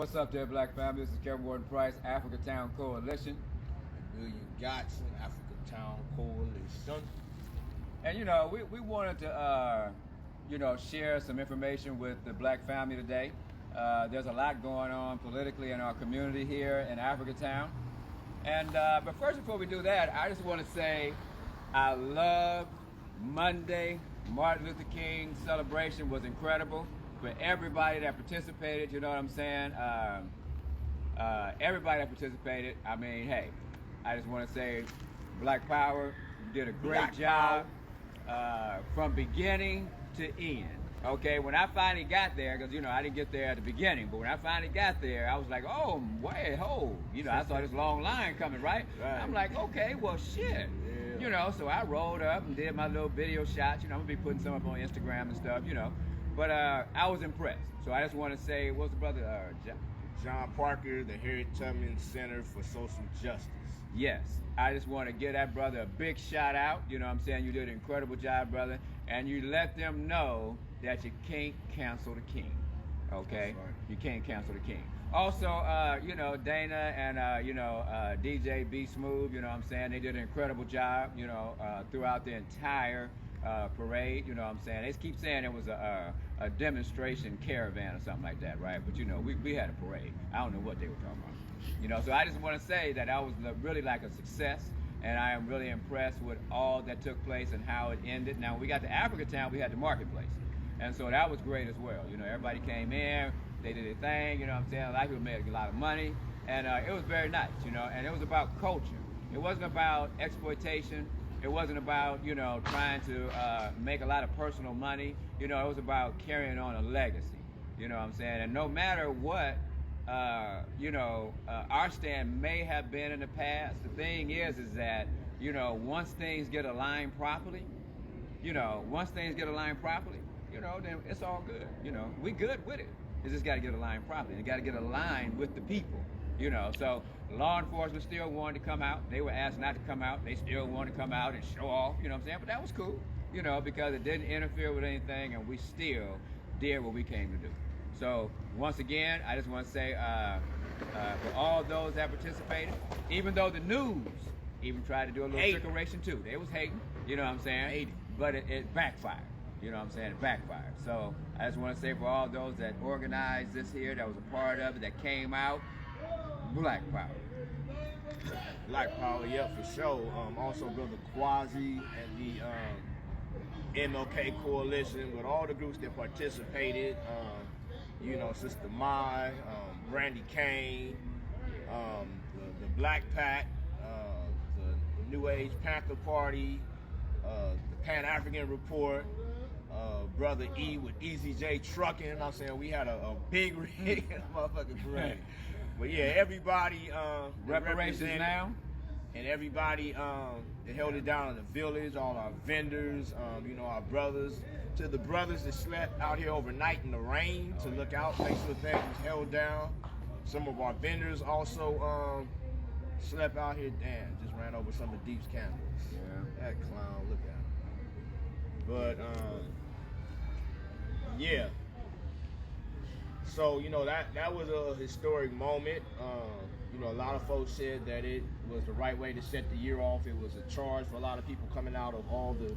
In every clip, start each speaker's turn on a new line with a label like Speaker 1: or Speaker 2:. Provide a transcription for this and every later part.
Speaker 1: What's up there, Black family? This is Kevin Warden Price, Africa Town Coalition.
Speaker 2: William Godson, Africa Town Coalition.
Speaker 1: And we wanted to share some information with the Black family today. There's a lot going on politically in our community here in Africa Town. And but first, before we do that, I just want to say I loved Monday. Martin Luther King celebration was incredible. For everybody that participated, you know what I'm saying? Everybody that participated, I mean, hey, I just want to say Black Power, you did a great job from beginning to end. Okay, when I finally got there, because I didn't get there at the beginning, but when I finally got there, I was like, oh, wait, I saw this long line coming, right? I'm like, okay, well, shit. Yeah. So I rolled up and did my little video shots. I'm gonna be putting some up on Instagram and stuff, But I was impressed. So I just want to say, what's the brother?
Speaker 2: John Parker, the Harriet Tubman Center for Social Justice.
Speaker 1: Yes, I just want to give that brother a big shout out. You know what I'm saying? You did an incredible job, brother. And you let them know that you can't cancel the king. Okay?
Speaker 2: Right.
Speaker 1: You can't cancel the king. Also, Dana and, DJ B Smooth, you know what I'm saying? They did an incredible job, throughout the entire parade, you know what I'm saying? They keep saying it was a demonstration caravan or something like that, right? But we had a parade. I don't know what they were talking about. So I just want to say that I was really like a success, and I am really impressed with all that took place and how it ended. Now, when we got to Africa Town, we had the marketplace, and so that was great as well. Everybody came in, they did their thing, you know what I'm saying? A lot of people made a lot of money, and it was very nice, and it was about culture. It wasn't about exploitation. It wasn't about, trying to make a lot of personal money. It was about carrying on a legacy. You know what I'm saying? And no matter what, our stand may have been in the past, the thing is that, once things get aligned properly, then it's all good. We good with it. It's just got to get aligned properly. It got to get aligned with the people. So law enforcement still wanted to come out. They were asked not to come out. They still wanted to come out and show off, you know what I'm saying? But that was cool, because it didn't interfere with anything, and we still did what we came to do. So once again, I just want to say for all those that participated, even though the news even tried to do a little trickeration too. They was hating, you know what I'm saying? But it backfired. You know what I'm saying? It backfired. So I just want to say for all those that organized this here, that was a part of it, that came out, Black Power.
Speaker 2: Black Power, yeah, for sure. Also, Brother Quasi and the MLK Coalition, with all the groups that participated. Sister Mai, Brandy Kane, the Black Pack, the New Age Panther Party, the Pan-African Report, Brother E with Easy J Trucking. I'm saying we had a big rig in the motherfucking parade. But yeah, everybody
Speaker 1: reparations now,
Speaker 2: and everybody that held it down in the village, all our vendors, our brothers, to the brothers that slept out here overnight in the rain to look out, make sure things was held down. Some of our vendors also slept out here. Damn, just ran over some of Deep's candles.
Speaker 1: Yeah.
Speaker 2: That clown, look at him. But yeah. So, that was a historic moment. A lot of folks said that it was the right way to set the year off. It was a charge for a lot of people coming out of all the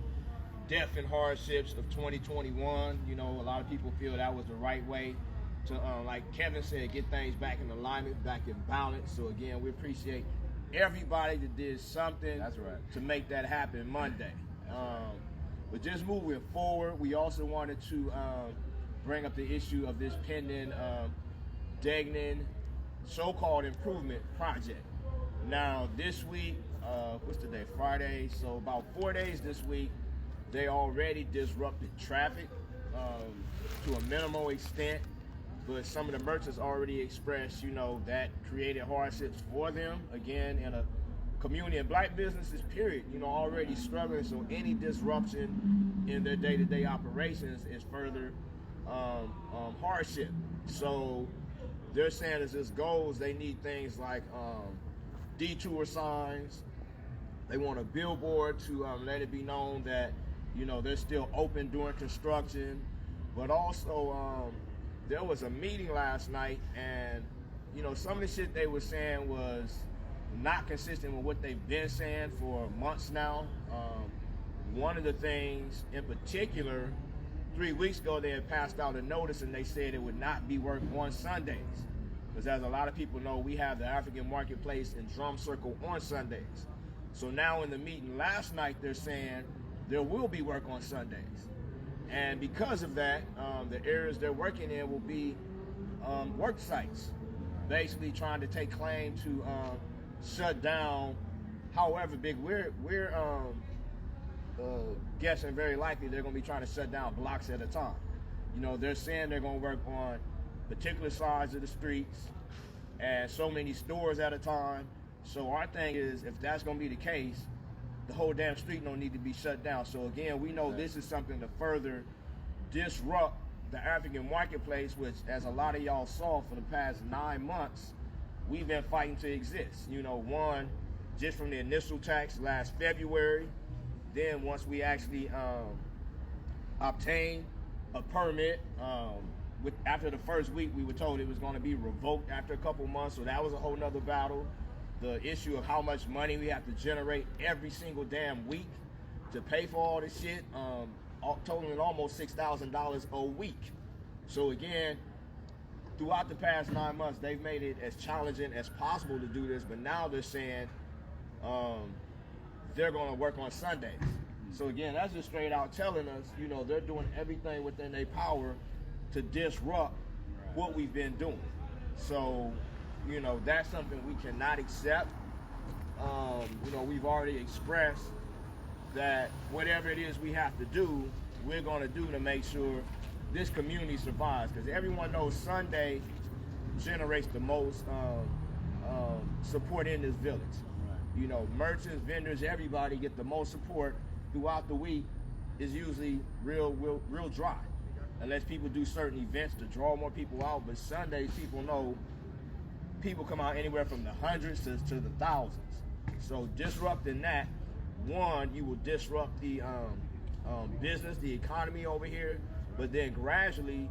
Speaker 2: death and hardships of 2021. A lot of people feel that was the right way to, like Kevin said, get things back in alignment, back in balance. So again, we appreciate everybody that did something to make that happen Monday. But just moving forward, we also wanted to bring up the issue of this pending Degnan so-called improvement project. Now, this week, what's today? Friday. So about 4 days this week, they already disrupted traffic to a minimal extent. But some of the merchants already expressed, that created hardships for them. Again, in a community and black businesses, period, already struggling. So any disruption in their day-to-day operations is further hardship. So they're saying as this goes, they need things like detour signs. They want a billboard to let it be known that they're still open during construction, but also there was a meeting last night, and some of the shit they were saying was not consistent with what they've been saying for months now. One of the things in particular, 3 weeks ago, they had passed out a notice and they said it would not be worked on Sundays. Because as a lot of people know, we have the African Marketplace and Drum Circle on Sundays. So now in the meeting last night, they're saying there will be work on Sundays. And because of that, the areas they're working in will be work sites, basically trying to take claim to shut down however big. We're guessing very likely they're going to be trying to shut down blocks at a time. They're saying they're going to work on particular sides of the streets and so many stores at a time. So our thing is, if that's going to be the case, the whole damn street don't need to be shut down. So again, we know this is something to further disrupt the African marketplace, which, as a lot of y'all saw for the past 9 months, we've been fighting to exist. One, just from the initial tax last February, then once we actually obtained a permit, after the first week, we were told it was going to be revoked after a couple months, so that was a whole nother battle. The issue of how much money we have to generate every single damn week to pay for all this shit, totaling almost $6,000 a week. So again, throughout the past 9 months, they've made it as challenging as possible to do this, but now they're saying they're going to work on Sundays. So again, that's just straight out telling us, they're doing everything within their power to disrupt what we've been doing. So, that's something we cannot accept. We've already expressed that whatever it is we have to do, we're going to do to make sure this community survives. Because everyone knows Sunday generates the most support in this village. Merchants, vendors, everybody get the most support throughout the week. Is usually real dry, unless people do certain events to draw more people out. But Sundays, people come out anywhere from the hundreds to the thousands. So disrupting that, one, you will disrupt the business, the economy over here. But then gradually,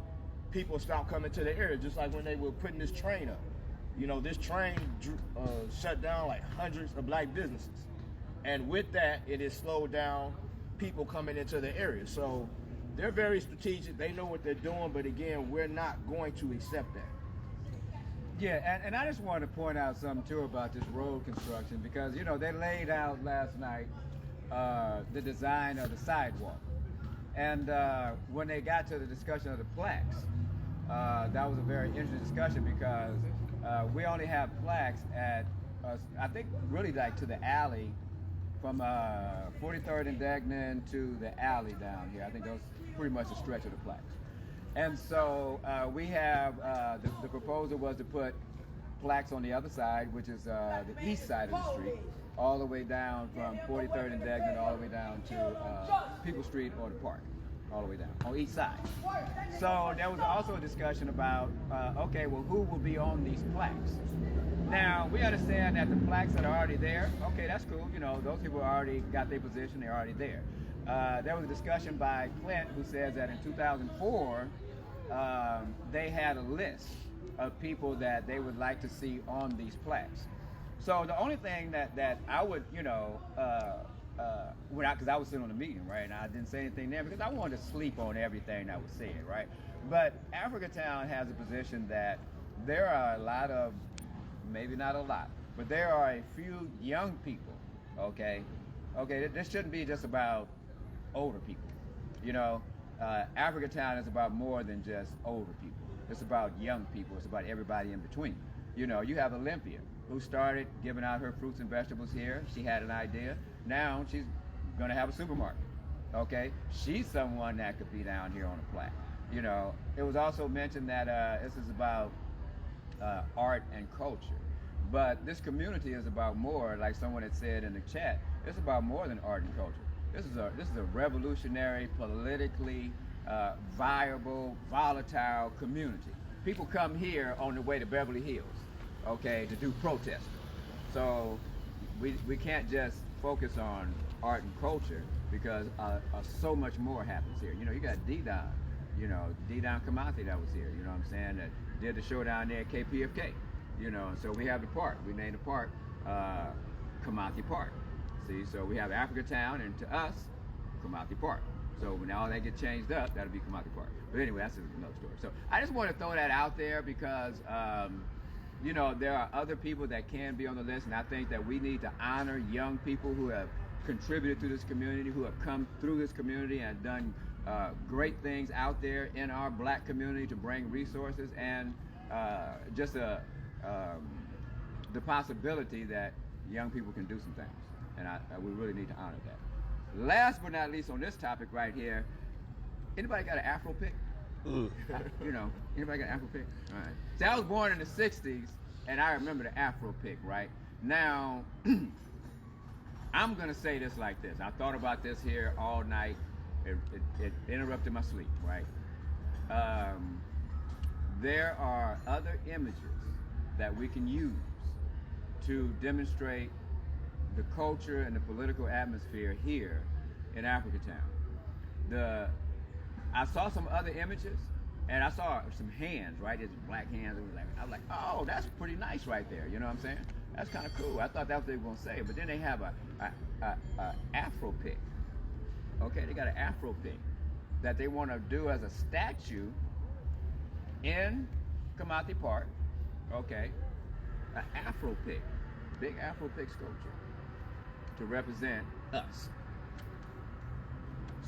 Speaker 2: people stop coming to the area, just like when they were putting this train up. This train shut down like hundreds of black businesses. And with that, it has slowed down people coming into the area. So they're very strategic. They know what they're doing. But again, we're not going to accept that.
Speaker 1: Yeah, and I just wanted to point out something too about this road construction, because they laid out last night the design of the sidewalk. And when they got to the discussion of the plaques, that was a very interesting discussion, because we only have plaques at, I think, really like to the alley from 43rd and Degnan to the alley down here. I think that was pretty much a stretch of the plaques. And so we have, the proposal was to put plaques on the other side, which is the east side of the street, all the way down from 43rd and Degnan, all the way down to People Street or the park, all the way down, on each side. So there was also a discussion about, okay, well, who will be on these plaques? Now, we understand that the plaques that are already there, okay, that's cool. Those people already got their position, they're already there. There was a discussion by Clint, who says that in 2004, they had a list of people that they would like to see on these plaques. So the only thing that I would, because I was sitting on the meeting, right, and I didn't say anything there because I wanted to sleep on everything that was said, right? But Africatown has a position that there are a lot of, maybe not a lot, but there are a few young people, okay, this shouldn't be just about older people. Africatown is about more than just older people. It's about young people. It's about everybody in between. You have Olympia, who started giving out her fruits and vegetables here. She had an idea. Now she's going to have a supermarket. Okay, she's someone that could be down here on a plaque. It was also mentioned that this is about art and culture. But this community is about more, like someone had said in the chat, it's about more than art and culture. This is a revolutionary, politically viable, volatile community. People come here on the way to Beverly Hills, okay, to do protesting. So we can't just focus on art and culture, because so much more happens here. You got Degnan, you know, Degnan that was here, you know what I'm saying, that did the show down there at KPFK, you know, and so we have the park. We named the park Kamathi Park. See, so we have Africa Town, and to us, Kamathi Park. So when all that get changed up, that'll be Kamathi Park. But anyway, that's another story. So I just want to throw that out there because, you know, there are other people that can be on the list, and I think that we need to honor young people who have contributed to this community, who have come through this community and done great things out there in our black community to bring resources and just the possibility that young people can do some things. And we really need to honor that. Last but not least on this topic right here, anybody got an Afro pick? You know, anybody got an Afro pick? All right. See, I was born in the 60s, and I remember the Afro pick, right? Now, I'm going to say this like this. I thought about this here all night. It interrupted my sleep, right? There are other images that we can use to demonstrate the culture and the political atmosphere here in Africa Town. I saw some other images, and I saw some hands, right? There's black hands. I was like, oh, that's pretty nice right there. You know what I'm saying? That's kind of cool. I thought that's what they were gonna say, but then they have a Afro pick. Okay, they got an Afro pick that they want to do as a statue in Kamathi Park. Okay, an Afro pick, big Afro pick sculpture to represent us.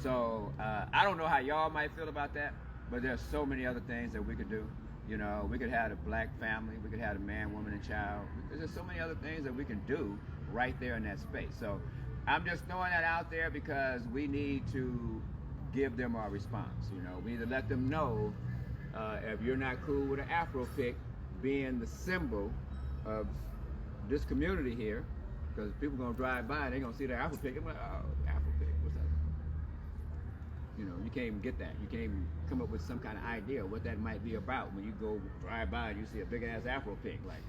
Speaker 1: So I don't know how y'all might feel about that, but there's so many other things that we could do. You know, we could have a black family, we could have a man, woman, and child. There's just so many other things that we can do right there in that space. So I'm just throwing that out there because we need to give them our response. You know, we need to let them know if you're not cool with an Afro pick being the symbol of this community here, because people gonna drive by and they're gonna see the Afro pick and be like, oh, Afro pick, what's that? You know, you can't even get that. You can't even come up with some kind of idea of what that might be about when you go drive by and you see a big ass Afro pick, like.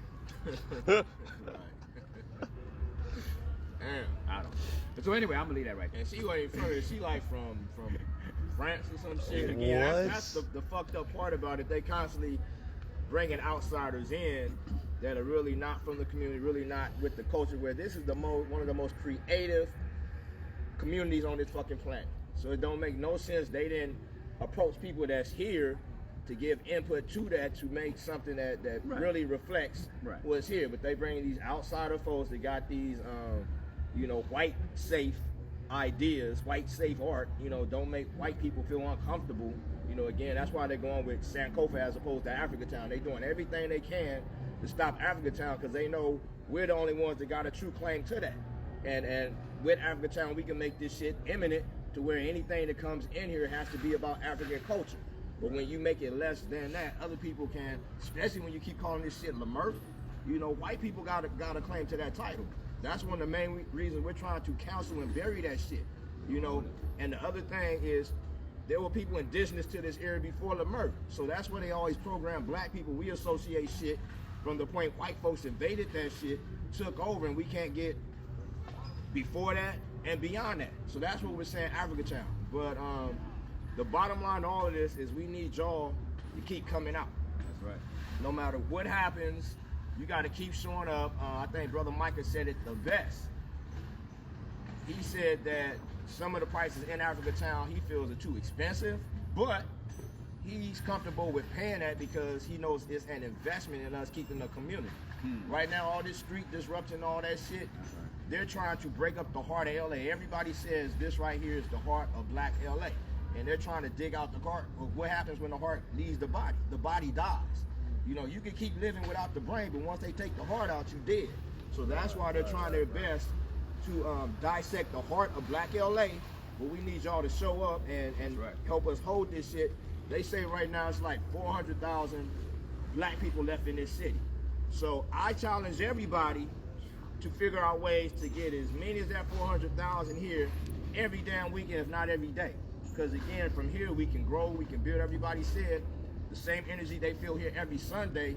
Speaker 2: Damn.
Speaker 1: I don't know. So anyway, I'm gonna leave that right there.
Speaker 2: And she wasn't from her. She like from France or some shit. Again, that's the fucked up part about it. They constantly bringing outsiders in that are really not from the community, really not with the culture. Where this is one of the most creative communities on this fucking planet. So it don't make no sense they didn't approach people that's here to give input to that to make something that
Speaker 1: Right.
Speaker 2: really reflects
Speaker 1: Right.
Speaker 2: what's here. But they bring these outsider folks that got these you know, white safe ideas, white safe art, you know, don't make white people feel uncomfortable. You know, again, that's why they're going with Sankofa as opposed to Africa Town. They're doing everything they can to stop Africa Town because they know we're the only ones that got a true claim to that. And with Africa Town, we can make this shit imminent to where anything that comes in here has to be about African culture. But when you make it less than that, other people can, especially when you keep calling this shit Lamert, you know, white people got a claim to that title. That's one of the main reasons we're trying to counsel and bury that shit, you know. And the other thing is, there were people indigenous to this area before Lamert. So that's where they always program black people. We associate shit from the point white folks invaded that shit, took over, and we can't get before that and beyond that. So that's what we're saying, Africa Town. But the bottom line to all of this is we need y'all to keep coming out.
Speaker 1: That's right.
Speaker 2: No matter what happens, you got to keep showing up. I think Brother Micah said it the best. He said that some of the prices in Africa Town he feels are too expensive, but he's comfortable with paying that because he knows it's an investment in us keeping the community. Right now, all this street disruption, all that shit, they're trying to break up the heart of LA. Everybody says this right here is the heart of black LA. And they're trying to dig out the heart. Well, what happens when the heart leaves the body? The body dies. You know, you can keep living without the brain, but once they take the heart out, you dead. So that's why they're trying their best to dissect the heart of black LA. But we need y'all to show up and help us hold this shit. They say right now it's like 400,000 black people left in this city. So I challenge everybody to figure out ways to get as many as that 400,000 here every damn weekend, if not every day. Because again, from here we can grow, we can build. Everybody said the same energy they feel here every Sunday,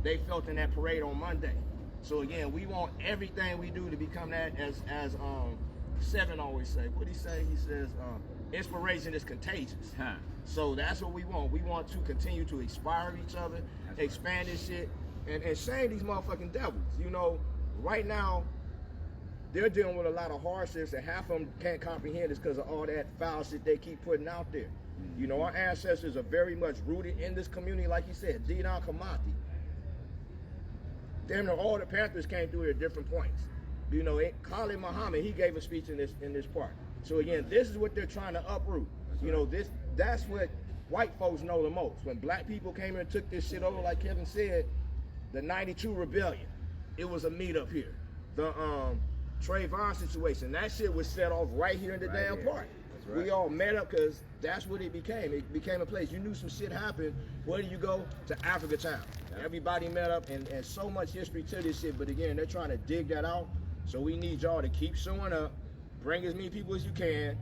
Speaker 2: they felt in that parade on Monday. So again, we want everything we do to become that, as Seven always say. What he say? He says, inspiration is contagious.
Speaker 1: Huh.
Speaker 2: So that's what we want. We want to continue to inspire each other,
Speaker 1: That's
Speaker 2: expand this shit, and shame these motherfucking devils. You know, right now, they're dealing with a lot of hardships, and half of them can't comprehend this because of all that foul shit they keep putting out there. You know, our ancestors are very much rooted in this community, like you said, Degnan Kamati. Damn near all the Panthers came through here at different points. You know, Khalid Muhammad, he gave a speech in this part. So again, this is what they're trying to uproot. You know, that's what white folks know the most. When black people came here and took this shit over, like Kevin said, the '92 rebellion, it was a meetup here. The Trayvon situation, that shit was set off right here in the damn park. Right. We all met up because that's what it became. It became a place. You knew some shit happened. Where do you go? To Africa Town. Yep. Everybody met up, and so much history to this shit. But again, they're trying to dig that out. So we need y'all to keep showing up, bring as many people as you can,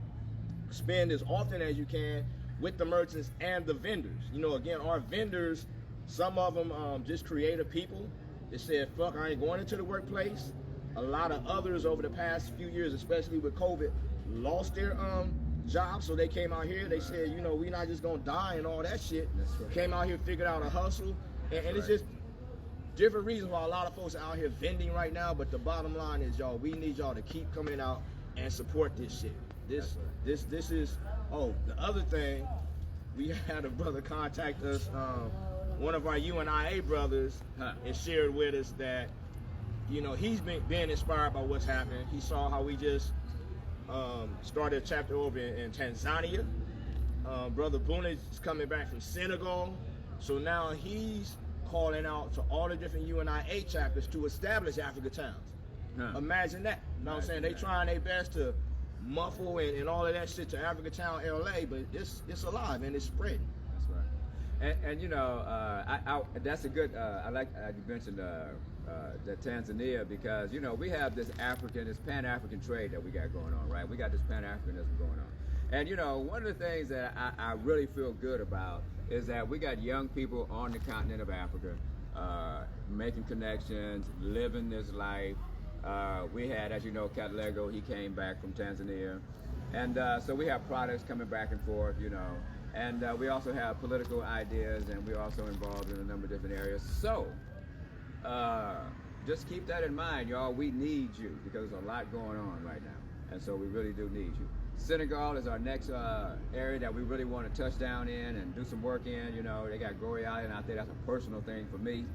Speaker 2: spend as often as you can with the merchants and the vendors. You know, again, our vendors, some of them just creative people that said, fuck, I ain't going into the workplace. A lot of others over the past few years, especially with COVID, lost their jobs, so they came out here. They said, you know, we not just gonna die and all that shit. Right. Came out here, figured out a hustle, and it's just different reasons why a lot of folks are out here vending right now. But the bottom line is, y'all, we need y'all to keep coming out and support this shit. This is. Oh, the other thing, we had a brother contact us, one of our UNIA brothers, and shared with us that, you know, he's been inspired by what's happening. He saw how we just started a chapter over in Tanzania. Brother Boone is coming back from Senegal. So now he's calling out to all the different UNIA chapters to establish Africa Towns. Imagine that. You know what I'm saying? They trying their best to muffle and all of that shit to Africa Town, LA, but it's alive and it's spreading.
Speaker 1: That's right. And you know, that's a good, I like you mentioned the Tanzania, because you know we have this Pan-African trade that we got going on, right? We got this Pan-Africanism going on, and you know one of the things that I really feel good about is that we got young people on the continent of Africa making connections, living this life. We had, as you know, Cat Lego, he came back from Tanzania, and so we have products coming back and forth, you know, and we also have political ideas, and we're also involved in a number of different areas. So just keep that in mind, y'all. We need you because there's a lot going on right now, and so we really do need you. Senegal is our next area that we really want to touch down in and do some work in. You know, they got Gorée Island out there. That's a personal thing for me,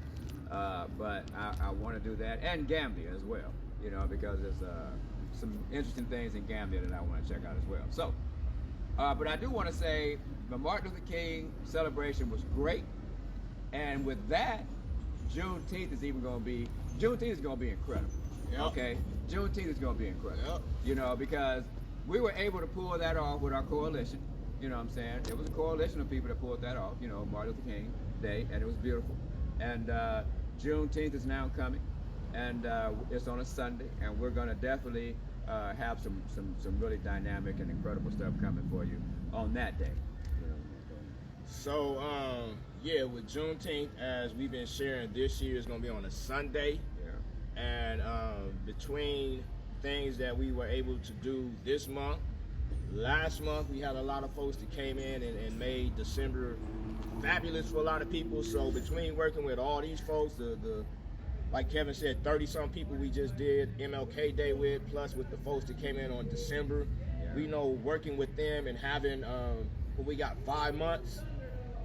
Speaker 1: but I want to do that, and Gambia as well. You know, because there's some interesting things in Gambia that I want to check out as well. So, but I do want to say the Martin Luther King celebration was great, and with that, Juneteenth is going to be incredible. Yep. Okay, Juneteenth is going to be incredible. Yep. You know, because we were able to pull that off with our coalition. You know what I'm saying? It was a coalition of people that pulled that off. You know, Martin Luther King Day, and it was beautiful. And Juneteenth is now coming, and it's on a Sunday, and we're going to definitely have some really dynamic and incredible stuff coming for you on that day. You know?
Speaker 2: So yeah, with Juneteenth, as we've been sharing, this year is going to be on a Sunday. Yeah. And between things that we were able to do this month, last month we had a lot of folks that came in and made December fabulous for a lot of people. So between working with all these folks, the like Kevin said, 30-some people we just did MLK Day with, plus with the folks that came in on December. Yeah. We know working with them and having when we got 5 months,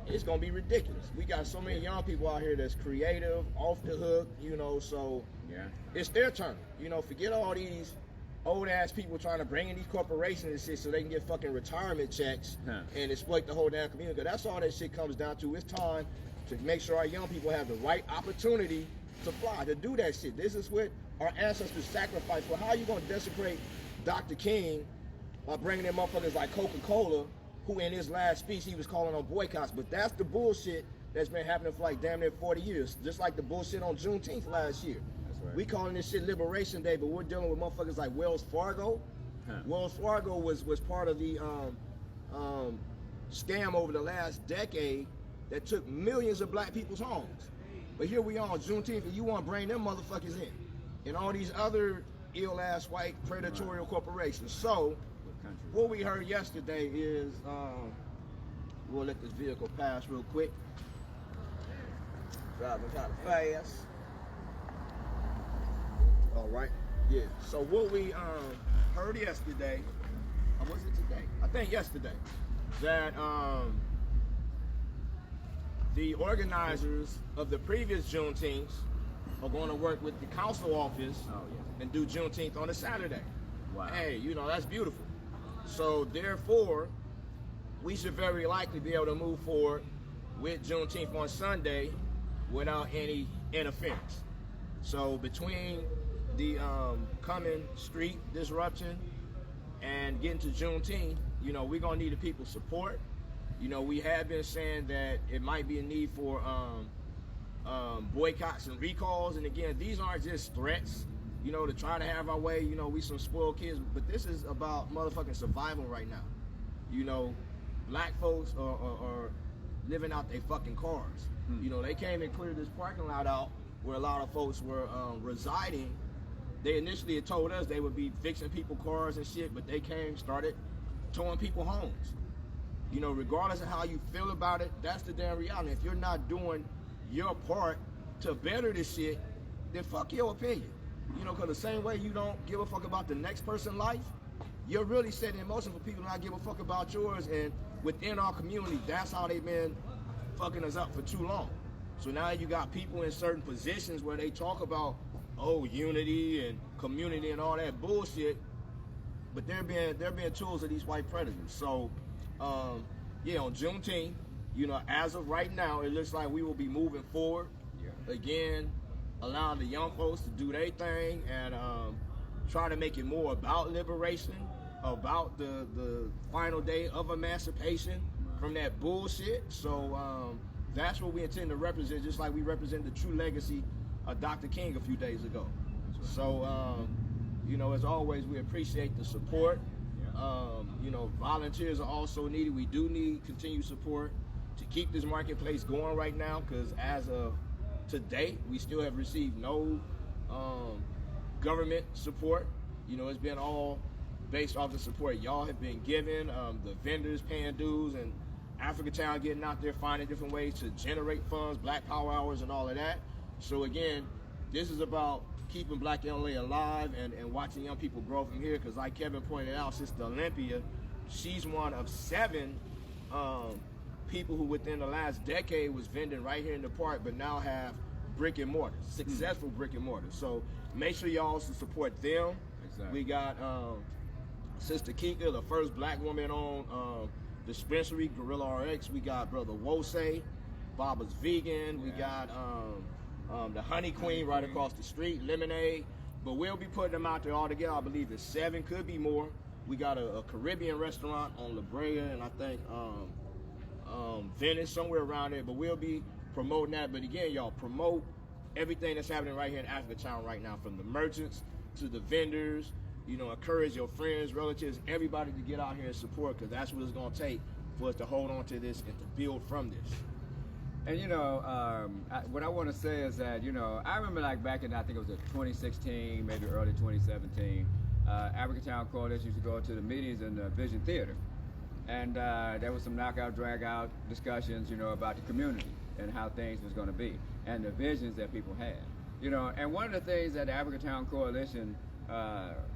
Speaker 2: it's gonna be ridiculous. We got so many young people out here that's creative, off the hook, you know, so yeah, it's their turn. You know, forget all these old ass people trying to bring in these corporations and shit so they can get fucking retirement checks and exploit the whole damn community. That's all that shit comes down to. It's time to make sure our young people have the right opportunity to fly, to do that shit. This is what our ancestors sacrificed for. How are you gonna desecrate Dr. King by bringing in motherfuckers like Coca-Cola, who in his last speech he was calling on boycotts? But that's the bullshit that's been happening for like damn near 40 years. Just like the bullshit on Juneteenth last year. That's right. We calling this shit Liberation Day, but we're dealing with motherfuckers like Wells Fargo. Wells Fargo was part of the scam over the last decade that took millions of black people's homes. But here we are on Juneteenth, and you want to bring them motherfuckers in, and all these other ill-ass white predatorial corporations. So
Speaker 1: country.
Speaker 2: What we heard yesterday is, we'll let this vehicle pass real quick. Driving kind of fast. All right. Yeah. So what we heard yesterday, or was it today? I think yesterday, that the organizers of the previous Juneteenth are going to work with the council office and do Juneteenth on a Saturday.
Speaker 1: Wow.
Speaker 2: Hey, you know, that's beautiful. So therefore, we should very likely be able to move forward with Juneteenth on Sunday without any interference. So between the coming street disruption and getting to Juneteenth, you know, we're gonna need the people's support. You know, we have been saying that it might be a need for boycotts and recalls. And again, these aren't just threats, you know, to try to have our way. You know, we some spoiled kids, but this is about motherfucking survival right now. You know, black folks are living out their fucking cars. You know, they came and cleared this parking lot out where a lot of folks were residing. They initially had told us they would be fixing people's cars and shit, but they came, started towing people's homes. You know, regardless of how you feel about it, that's the damn reality. If you're not doing your part to better this shit, then fuck your opinion. You know, because the same way you don't give a fuck about the next person's life, you're really setting in motion for people to not give a fuck about yours. And within our community, that's how they've been fucking us up for too long. So now you got people in certain positions where they talk about, oh, unity and community and all that bullshit, but they're being tools of these white predators. So, yeah, on Juneteenth, you know, as of right now, it looks like we will be moving forward. Yeah. Again, allowing the young folks to do their thing and try to make it more about liberation, about the final day of emancipation from that bullshit. So that's what we intend to represent, just like we represent the true legacy of Dr. King a few days ago. So, you know, as always, we appreciate the support. You know, volunteers are also needed. We do need continued support to keep this marketplace going right now, because as of today, we still have received no government support. You know, it's been all based off the support y'all have been given, the vendors paying dues, and Africa Town getting out there finding different ways to generate funds, Black Power Hours and all of that. So again, this is about keeping Black LA alive and watching young people grow from here, because like Kevin pointed out, Sister Olympia, she's one of 7 people who within the last decade was vending right here in the park, but now have brick and mortar, successful brick and mortar. So make sure y'all also support them. Exactly. We got Sister Kika, the first Black woman on dispensary, Gorilla RX. We got Brother Wose, Baba's Vegan. We got the Honey Queen right across the street, Lemonade. But we'll be putting them out there all together. I believe it's 7, could be more. We got a Caribbean restaurant on La Brea, and I think Venice, somewhere around there. But we'll be promoting that. But again, y'all, promote everything that's happening right here in Africa Town right now, from the merchants to the vendors. You know, encourage your friends, relatives, everybody to get out here and support, because that's what it's going to take for us to hold on to this and to build from this.
Speaker 1: And, you know, what I want to say is that, you know, I remember like back in, I think it was 2016, maybe early 2017, Africa Town Coalition used to go to the meetings in the Vision Theater. And there was some knockout, drag-out discussions, you know, about the community and how things was going to be and the visions that people had. You know, and one of the things that the Africa Town Coalition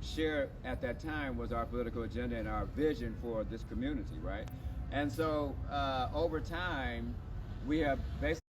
Speaker 1: shared at that time was our political agenda and our vision for this community, right? And so over time, we have basically